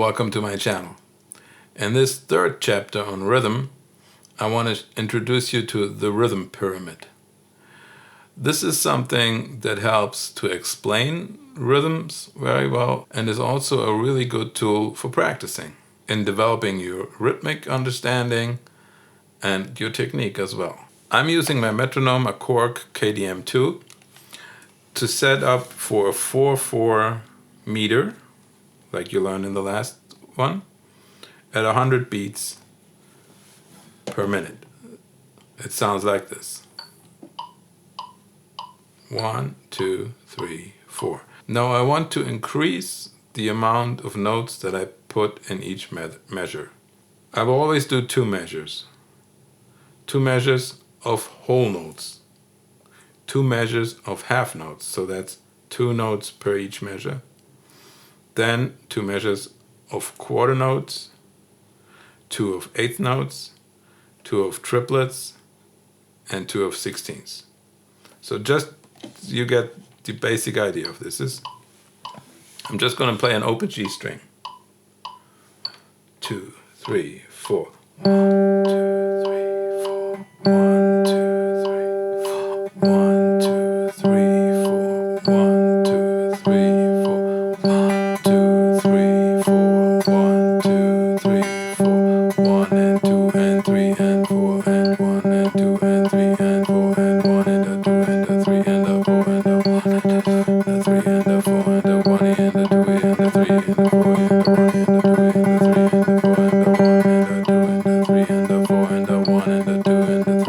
welcome to my channel. In this third chapter on rhythm, I want to introduce you to the rhythm pyramid. This is something that helps to explain rhythms very well and is also a really good tool for practicing in developing your rhythmic understanding and your technique as well. I'm using my metronome, a Korg KDM2, to set up for a 4/4 meter, like you learned in the last one, at 100 beats per minute. It sounds like this. 1, 2, 3, 4. Now I want to increase the amount of notes that I put in each measure. I will always do 2 measures. 2 measures of whole notes. 2 measures of half notes, so that's 2 notes per each measure. Then 2 measures of quarter notes, 2 of eighth notes, 2 of triplets, and 2 of sixteenths. So just you get the basic idea of this. I'm just going to play an open G string. 2, 3, 4. 1, 2, 3, 4. 1, 2, 3, 4. 1, 2, 3, 4. 1, 2, 3, 4. 1, 2, 3, 4. 1, 2, 3, 4. 1 and 2 and 3 and 4 and 1 and 2 and 3 and 4 and 1 and a 2 and a 3 and a 4 and a 1 and a 3 and a 4 and a 1 and a 2 and a 3 and a 4 and a 1 and a 2 and a 3 and a 4 and a 1 and a 2 and a 3 and a 4 and a 1 and a 2 and a 3 and a 4 and a 1 and 2 and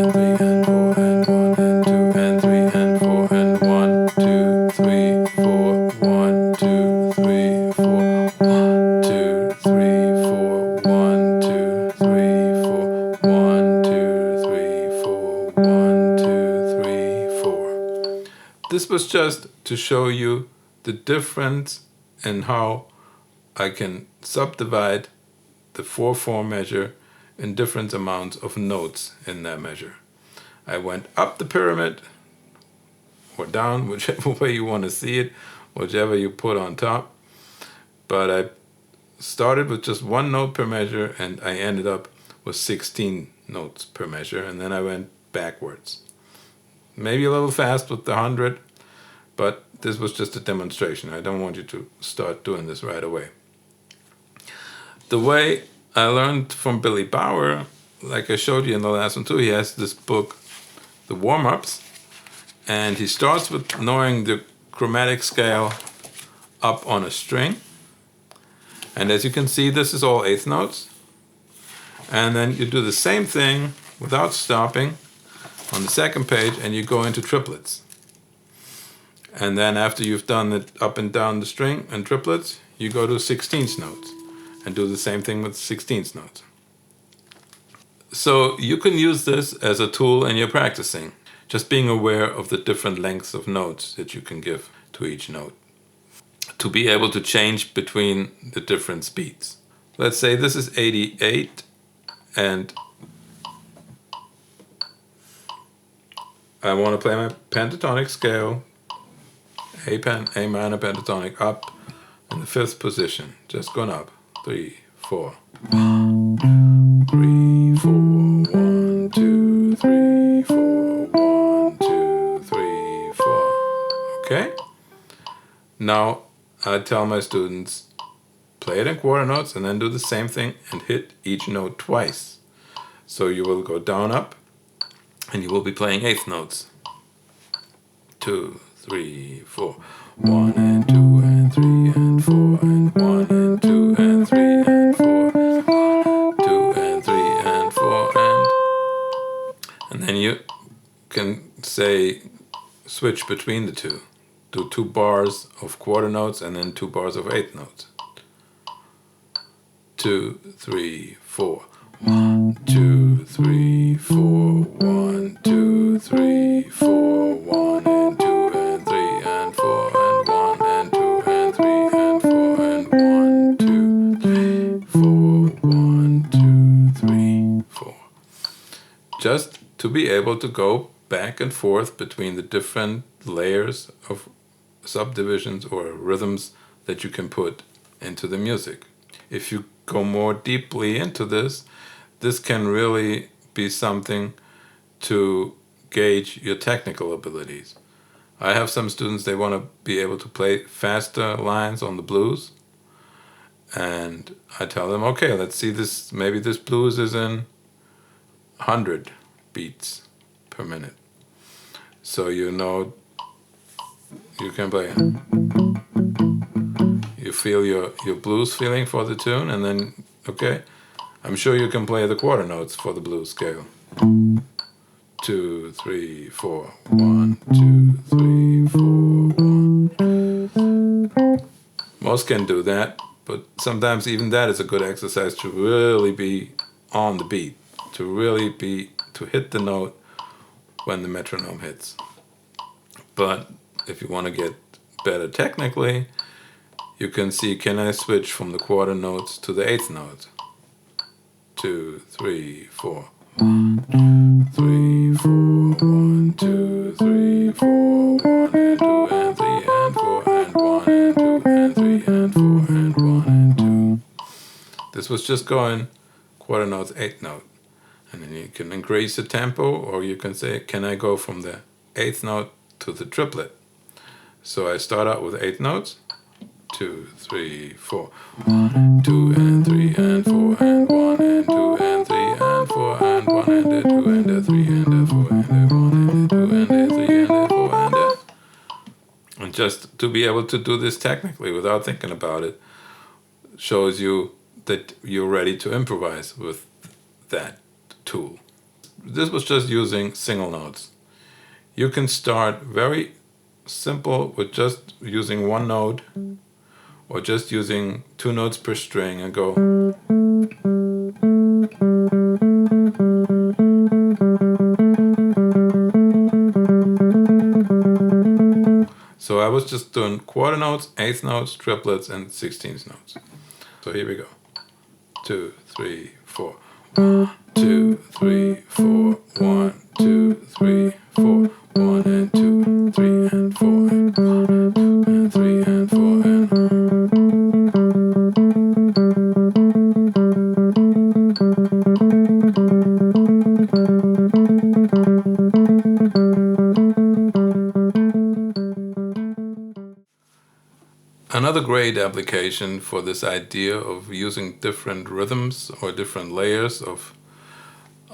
3 and 4 and 1 and 2 and 3 and 4 and 1, 2, 3, 4, 1, 2, 3, 4, 1, 2, 3, 4, 1, 2, 3, 4, 1, 2, 3, 4, 1, 2, 3, 4. This was just to show you the difference in how I can subdivide the 4/4 measure in different amounts of notes in that measure. I went up the pyramid or down, whichever way you want to see it, whichever you put on top. But I started with just 1 note per measure and I ended up with 16 notes per measure, and then I went backwards. Maybe a little fast with the 100, but this was just a demonstration. I don't want you to start doing this right away. The way I learned from Billy Bauer, like I showed you in the last one too, he has this book, The Warm-Ups, and he starts with knowing the chromatic scale up on a string. And as you can see, this is all eighth notes. And then you do the same thing without stopping on the second page, and you go into triplets. And then after you've done it up and down the string and triplets, you go to sixteenths notes and do the same thing with sixteenths notes. So you can use this as a tool in your practicing, just being aware of the different lengths of notes that you can give to each note, to be able to change between the different speeds. Let's say this is 88 and I want to play my pentatonic scale, A minor pentatonic, up in the 5th position, just going up. 3, 4. 1, 2, 3, 4. 1, 2, 3, 4. 1, 2, 3, 4. Okay? Now I tell my students, play it in quarter notes and then do the same thing and hit each note twice. So you will go down, up, and you will be playing eighth notes. 2, 3, 4. 1 and 2 and 3 and 4 and 1 and 2 and 3 and 4. 2 and 3 and 4 and then you can say switch between the two. Do 2 bars of quarter notes and then 2 bars of eighth notes. 2, 3, 4. 1, 2, 3, 4. 1, 2, 3, 4. 1 and 2 and 3 and 4 and 1 and 2 and 3 and 4 and 1, 2, 3, 4. 1, 2, 3, 4. Just to be able to go back and forth between the different layers of subdivisions or rhythms that you can put into the music. If you go more deeply into this, this can really be something to gauge your technical abilities. I have some students, they want to be able to play faster lines on the blues, and I tell them, okay, let's see this, maybe this blues is in 100 beats per minute. So you know you can play. You feel your blues feeling for the tune, and then, okay, I'm sure you can play the quarter notes for the blues scale. 2, 3, 4, 1, 2, 3, 4, 1. Most can do that, but sometimes even that is a good exercise to really be on the beat, to hit the note when the metronome hits. But if you want to get better technically, you can see, can I switch from the quarter notes to the eighth note? 2, 3, 4. 1, 2, 3, 4. 1, 2, 3, 4. 1 and 2 and 3 and 4 and 1 and 2 and 3 and 4 and 1 and 2. This was just going quarter notes, eighth note. And then you can increase the tempo, or you can say, can I go from the eighth note to the triplet? So I start out with 8 notes. 2, 3, 4. 1, 2 and 3 and 4 and 1 and 2 and 3 and 4 and 1 and 2 and 3 and 4 and 1 and 2 and 3 and 4 and just to be able to do this technically without thinking about it shows you that you're ready to improvise with that tool. This was just using single notes. You can start very simple with just using one note, or just using 2 notes per string and go. So I was just doing quarter notes, eighth notes, triplets, and 16th notes. So here we go. 2, 3, 4. 1, 2, 3, 4. 1, 2, 3, 4. 1 and 2, 3 and 4 and 1 and 2 and 3 and 4 and. Another great application for this idea of using different rhythms or different layers of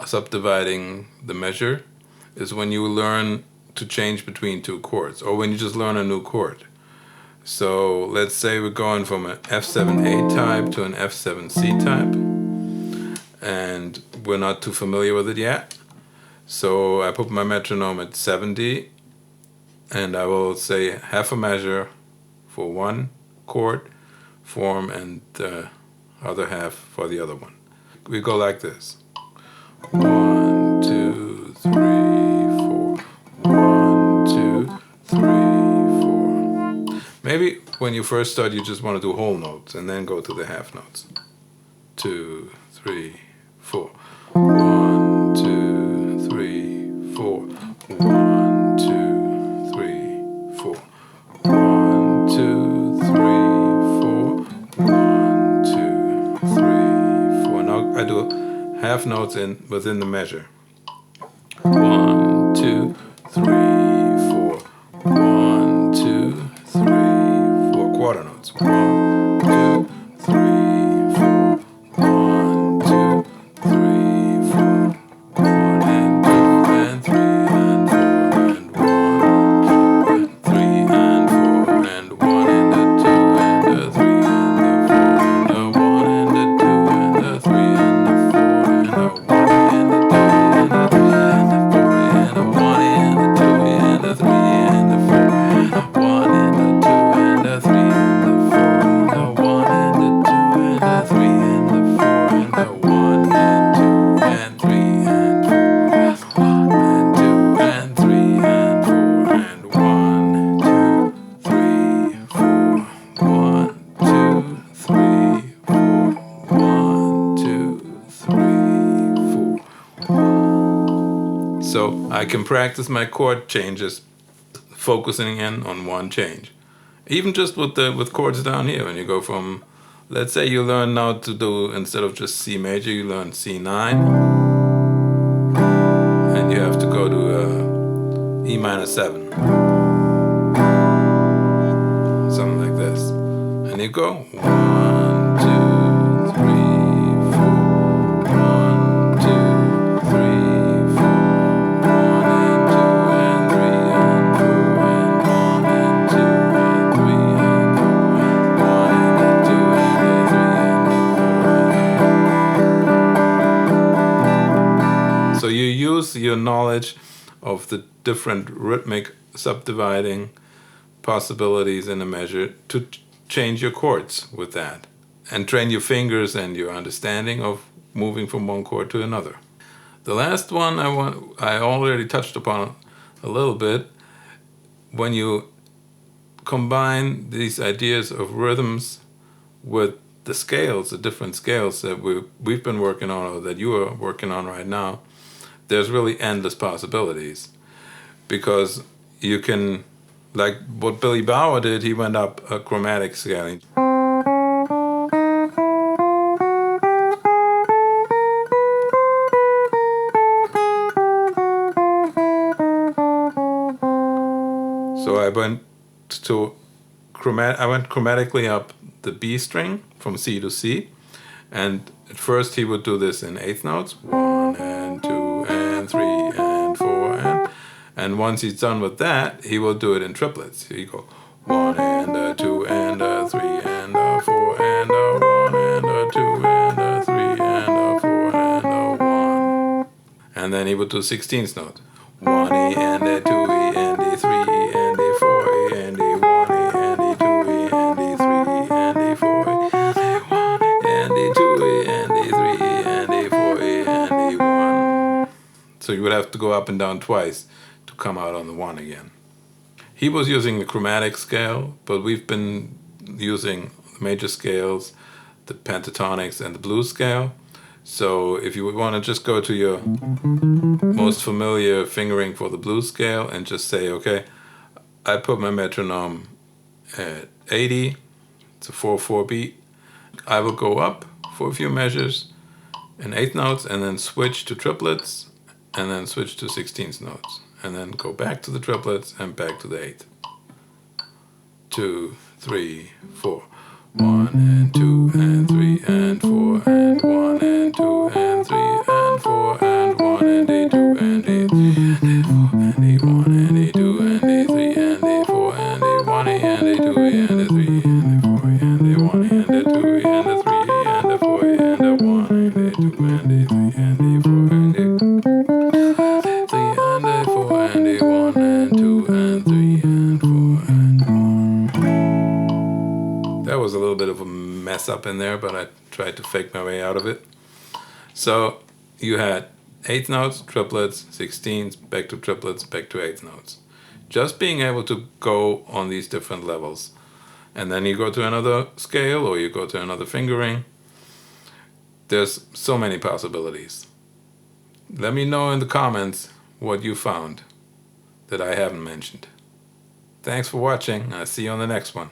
subdividing the measure is when you learn to change between 2 chords, or when you just learn a new chord. So let's say we're going from an F7A type to an F7C type, and we're not too familiar with it yet. So I put my metronome at 70, and I will say half a measure for one chord form and the other half for the other one. We go like this. 1, 2, 3, 4. 1, 2, 3, 4. Maybe when you first start, you just want to do whole notes and then go to the half notes. 2, 3, 4. 1, 2, 3, 4. 1, 2, 3, 4. 1, 2, 3, 4. 1, 2, 3, 4. Now I do half notes within the measure. 1, 2, 3, 4. 1, 2, 3, 4. Quarter notes. 1, 2, 3, 4. 1, 2, 3, 4. 1 and 2 and 3 and 4 and 1 and 3 and 4 and 1 and a 2 and a 3 and a 4 and a 1 and a 2 and a 3 and a 4 and a 1 and a 2 and a 3 and a 4 and a 1 and a 2 and a 3 and a 4 and a 1 and a 2 and a 3 and a 4 and a 1 and a 2 and a 3 and a 4 and a 1 and 2 and 3 and 4 and 2 and 3 and 4 and 1, 2, 3, 4. 1, 2, 3, 4. 1, 2, 3, 4. So I can practice my chord changes focusing in on one change. Even just with chords down here, when you go from, let's say you learn now to do, instead of just C major, you learn C9, and you have to go to E minor 7, something like this, and you go 1, 2, 3, 4, 1, 2, 3, 4, 1 and 2 and 3 and 4 and 1 and 2 and 3 and 4 and 1 and 2 and 3 and 4. So you use your knowledge of the different rhythmic subdividing possibilities in a measure to change your chords with that, and train your fingers and your understanding of moving from one chord to another. The last one I already touched upon a little bit. When you combine these ideas of rhythms with the scales, the different scales that we've been working on, or that you are working on right now, there's really endless possibilities, because you can, like what Billy Bauer did, he went up a chromatic scaling. So I went chromatically up the B string from C to C, and at first he would do this in eighth notes, 1 and 2 and 3 and 4 and once he's done with that, he will do it in triplets. He go 1 and a 2 and a 3 and a 4 and a 1 and a 2 and a 3 and a 4 and a 1. And then he would do sixteenths notes. 1E and a 2E and a 3E and a 4E and a 1E and a 2E and a 3E and a 4E and a 2E and a 3E and a 4E and a 1. So you would have to go up and down twice to come out on the 1 again. He was using the chromatic scale, but we've been using the major scales, the pentatonics, and the blues scale. So if you would want to just go to your most familiar fingering for the blues scale and just say, okay, I put my metronome at 80, it's a 4/4 beat. I will go up for a few measures in eighth notes and then switch to triplets and then switch to sixteenth notes and then go back to the triplets and back to the eighth. 2, 3, 4. 1 and 2 and 3 and 4 and 1 and 2 and 3 and 4 and 1 and a 2 and a 3 and a 4 and a 1 and a 2 and a 3 and a 4 and a 1 and a 2 and a 3 and a 4 and a 1 and a 2 and a 3 and a 4 and a 1 and a 2 and a 3 and a 4 and a 3 and a 4 and a 1 and 2 and 3 and 4 and 1. That was a little bit of a mess up in there, but I tried to fake my way out of it. So you had eighth notes, triplets, sixteenths, back to triplets, back to eighth notes. Just being able to go on these different levels. And then you go to another scale or you go to another fingering. There's so many possibilities. Let me know in the comments what you found that I haven't mentioned. Thanks for watching. I'll see you on the next one.